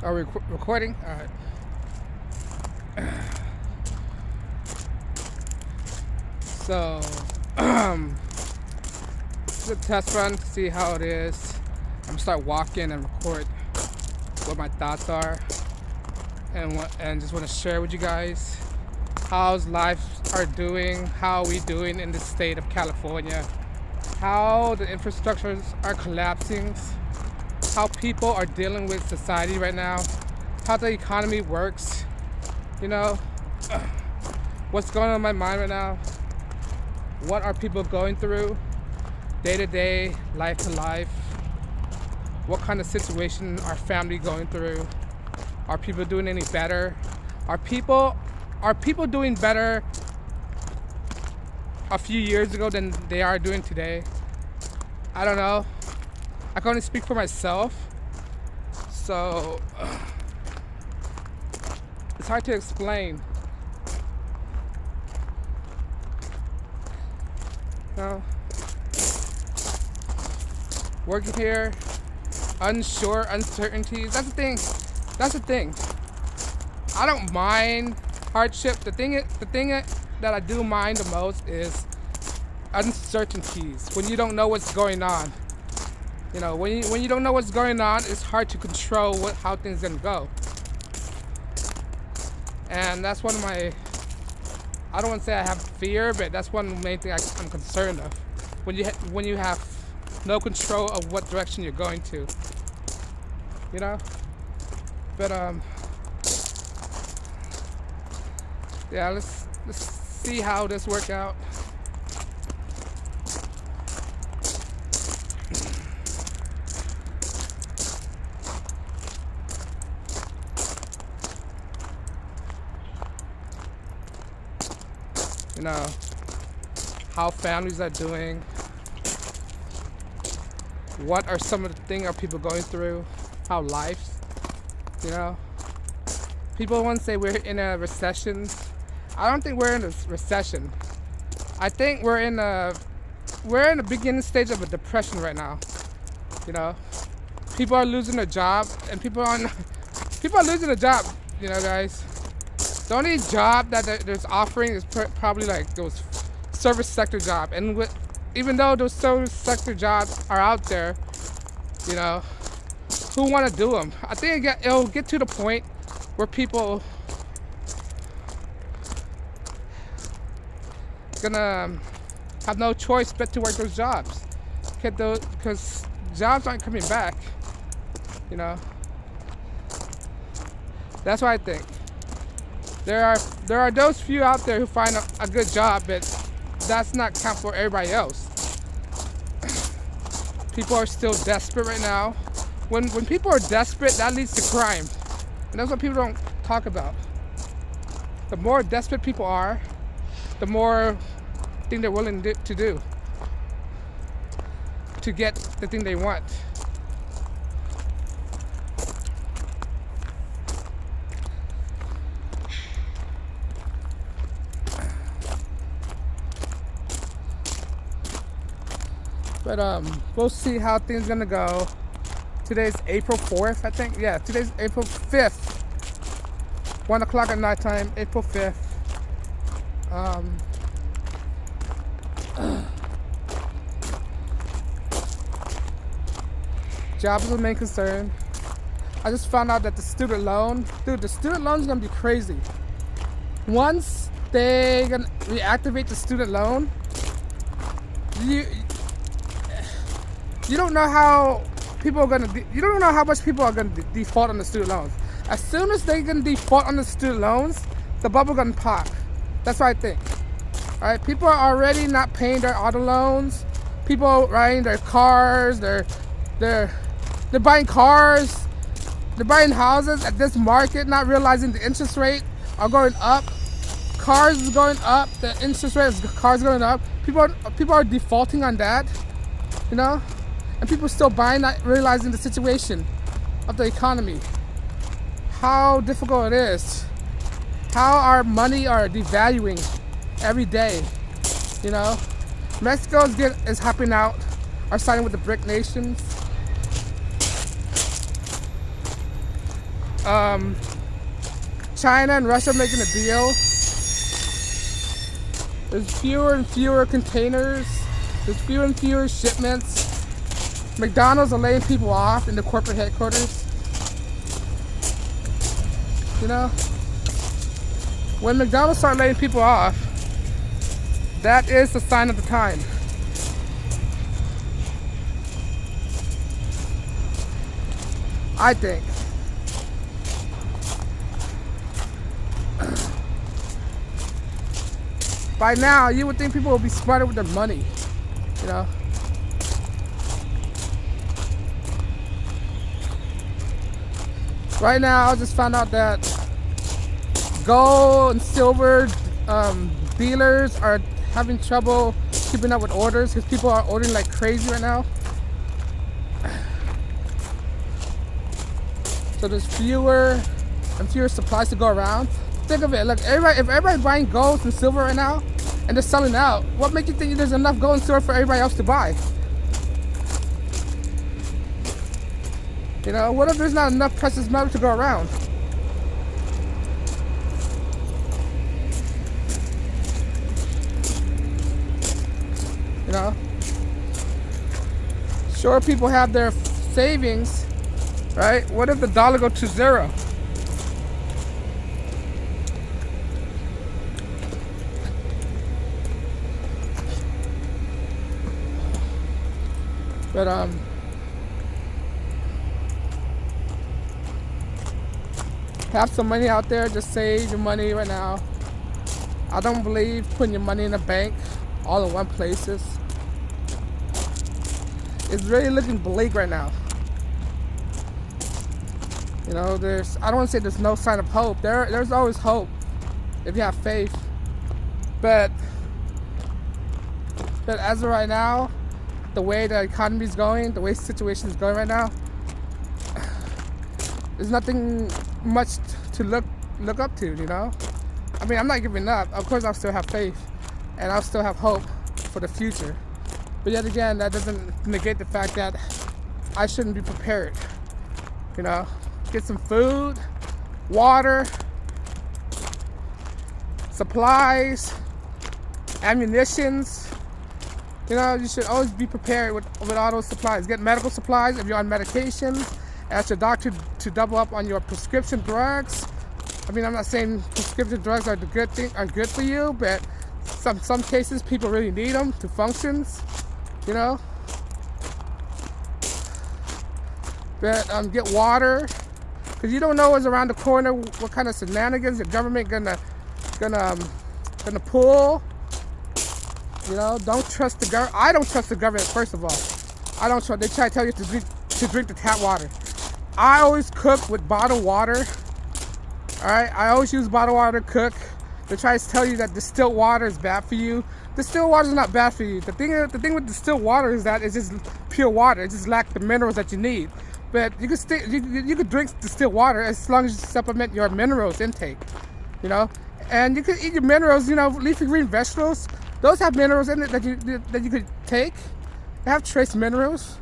Are we recording? All right. So, it's a test run to see how it is. I'm gonna start walking and record what my thoughts are, and just want to share with you guys how's life are doing, how we doing in the state of California, how the infrastructures are collapsing, how people are dealing with society right now, how the economy works, you know, what's going on in my mind right now, what are people going through, day to day, life to life, what kind of situation are family going through, are people doing any better, are people doing better a few years ago than they are doing today? I don't know. I can only speak for myself, so it's hard to explain. You know, working here, unsure, uncertainties. That's the thing. I don't mind hardship. The thing that I do mind the most is uncertainties. When you don't know what's going on. You know, when you don't know what's going on, it's hard to control how things gonna go. And that's one of my, I don't want to say I have fear, but that's one of the main things I'm concerned of. When you have no control of what direction you're going to, you know. But yeah, let's see how this works out. You know, how families are doing, what are some of the things are people going through, how life, you know. People want to say we're in a recession. I don't think we're in a recession. I think we're in the beginning stage of a depression right now. You know, people are losing their job, and people are losing their job. You know, guys. The only job that there's offering is probably like those service sector job, and even though those service sector jobs are out there, you know, who want to do them? I think it'll get to the point where people gonna have no choice but to work those jobs, because jobs aren't coming back. You know, that's what I think. There are those few out there who find a good job, but that's not count for everybody else. People are still desperate right now. When people are desperate, that leads to crime, and that's what people don't talk about. The more desperate people are, the more thing they're willing to do to get the thing they want. But we'll see how things gonna go. Today's April 4th, I think. Yeah, today's April 5th. 1 o'clock at night time, April 5th. Jobs are the main concern. I just found out that the student loan is gonna be crazy. Once they gonna reactivate the student loan, you don't know how people are gonna. You don't know how much people are gonna default on the student loans. As soon as they gonna default on the student loans, the bubble gonna pop. That's what I think. All right, people are already not paying their auto loans. People are riding their cars. They're buying cars. They're buying houses at this market, not realizing the interest rate are going up. Cars is going up. The interest rate of cars going up. People are defaulting on that. You know. And people still buying, not realizing the situation of the economy. How difficult it is. How our money are devaluing every day. You know, Mexico is helping out, are signing with the BRIC nations. China and Russia making a deal. There's fewer and fewer containers. There's fewer and fewer shipments. McDonald's are laying people off in the corporate headquarters. You know? When McDonald's start laying people off, that is the sign of the time. I think. By now, you would think people will be smarter with their money, you know? Right now, I just found out that gold and silver dealers are having trouble keeping up with orders because people are ordering like crazy right now. So there's fewer and fewer supplies to go around. Think of it, look, if everybody's buying gold and silver right now and they're selling out, what makes you think there's enough gold and silver for everybody else to buy? You know, what if there's not enough precious metal to go around? You know? Sure, people have their savings, right? What if the dollar goes to zero? But have some money out there, just save your money right now. I don't believe putting your money in a bank all in one place. It's really looking bleak right now. You know, I don't want to say there's no sign of hope. There's always hope if you have faith. But as of right now, the way the economy is going, the way the situation is going right now, there's nothing much to look up to, you know? I mean, I'm not giving up. Of course, I'll still have faith, and I'll still have hope for the future. But yet again, that doesn't negate the fact that I shouldn't be prepared, you know? Get some food, water, supplies, ammunitions. You know, you should always be prepared with all those supplies. Get medical supplies if you're on medications. Ask your doctor to double up on your prescription drugs. I mean, I'm not saying prescription drugs are good for you, but some cases people really need them to function. You know. But get water, because you don't know what's around the corner. What kind of shenanigans the government gonna pull. You know, don't trust the government. I don't trust the government, first of all. I don't trust. They try to tell you to drink the tap water. I always cook with bottled water. All right, I always use bottled water to cook. They try to tell you that distilled water is bad for you. Distilled water is not bad for you. The thing with distilled water is that it's just pure water. It just lacks the minerals that you need. But you could drink distilled water as long as you supplement your minerals intake. You know, and you could eat your minerals. You know, leafy green vegetables. Those have minerals in it that you could take. They have trace minerals.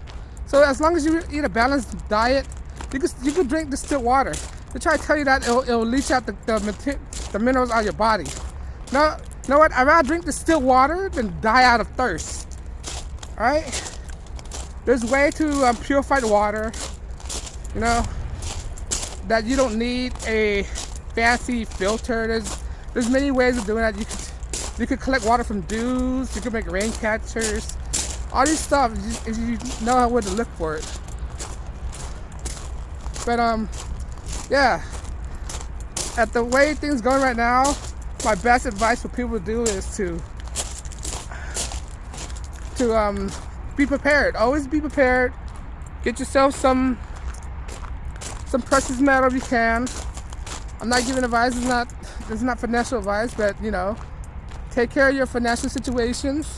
So as long as you eat a balanced diet, you could drink distilled water. They try to tell you that it'll leach out the minerals out of your body. No, you know what? I'd rather drink distilled water than die out of thirst. All right? There's a way to purify the water. You know, that you don't need a fancy filter. There's many ways of doing that. You could collect water from dews. You could make rain catchers. All these stuff, if you know where to look for it. But yeah. At the way things going right now, my best advice for people to do is to be prepared. Always be prepared. Get yourself some precious metal if you can. I'm not giving advice. It's not financial advice, but you know. Take care of your financial situations.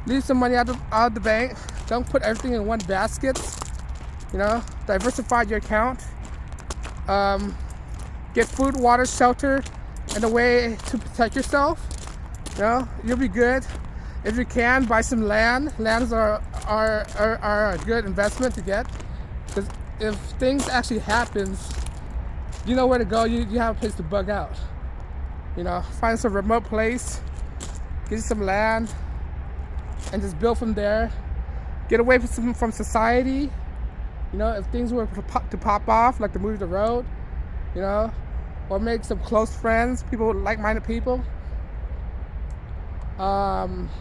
Leave some money out of the bank. Don't put everything in one basket. You know, diversify your account. Get food, water, shelter, and a way to protect yourself. You know, you'll be good. If you can, buy some land. Lands are a good investment to get, because if things actually happens you know where to go. You have a place to bug out. You know, find some remote place, get you some land, and just build from there. Get away from society. You know, if things were to pop off, like the movie The Road, you know, or make some close friends, people, like-minded people.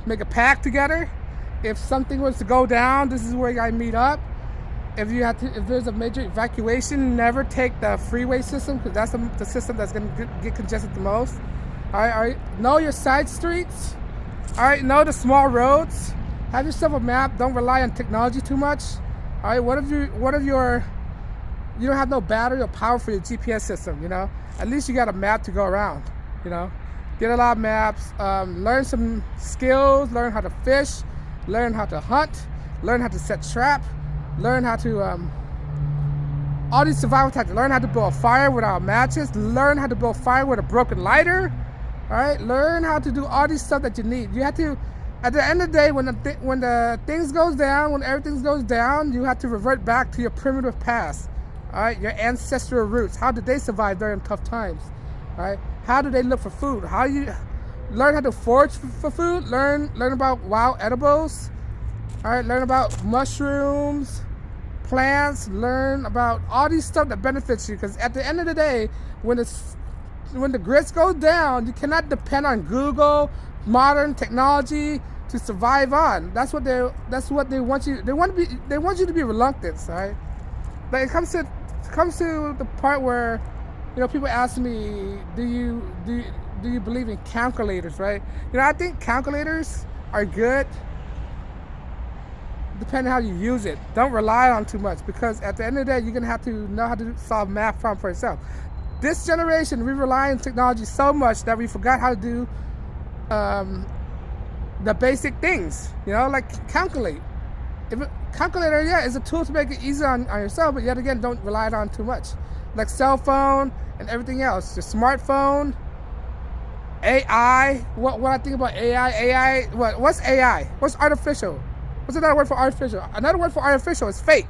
Make a pact together. If something was to go down, this is where you gotta meet up. If there's a major evacuation, never take the freeway system, because that's the system that's gonna get congested the most. All right. Know your side streets. All right. Know the small roads. Have yourself a map. Don't rely on technology too much. All right. What if you don't have no battery or power for your GPS system? You know, at least you got a map to go around. You know, get a lot of maps. Learn some skills. Learn how to fish. Learn how to hunt. Learn how to set trap. Learn how to all these survival tactics. Learn how to build a fire without matches. Learn how to build fire with a broken lighter. All right. Learn how to do all these stuff that you need. You have to, at the end of the day, when the things goes down, when everything goes down, you have to revert back to your primitive past. All right. Your ancestral roots. How did they survive during tough times? All right. How do they look for food? How you learn how to forage for food? Learn about wild edibles. All right. Learn about mushrooms, plants. Learn about all these stuff that benefits you. Because at the end of the day, when the grits goes down, you cannot depend on Google, modern technology to survive on. That's what they want you. They want you to be reluctant, right? But it comes to the part where, you know, people ask me, do you believe in calculators, right? You know, I think calculators are good, depending on how you use it. Don't rely on too much, because at the end of the day, you're gonna have to know how to solve math problem for yourself. This generation, we rely on technology so much that we forgot how to do the basic things, you know, like calculate. Calculator, yeah, is a tool to make it easier on yourself, but yet again, don't rely on too much. Like cell phone and everything else. Your smartphone, AI. What I think about AI? What's AI? What's artificial? What's another word for artificial? Another word for artificial is fake.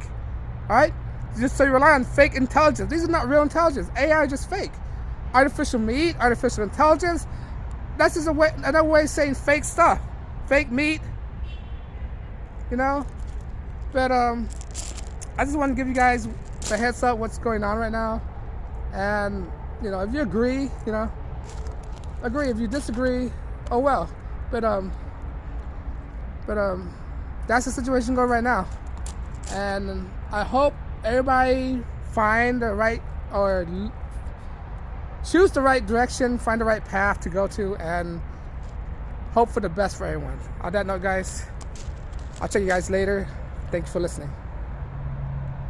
All right? Just so you rely on fake intelligence. These are not real intelligence. AI is just fake. Artificial meat, artificial intelligence. That's just another way of saying fake stuff. Fake meat. You know? But I just want to give you guys the heads up what's going on right now. And, you know, if you agree, you know, agree. If you disagree, oh well. But that's the situation going right now. And I hope everybody find the right, or choose the right direction, find the right path to go to, and hope for the best for everyone. On that note, guys, I'll check you guys later. Thanks for listening.